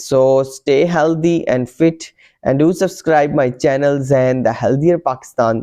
So stay healthy and fit and do subscribe my channel Zain the Healthier Pakistan.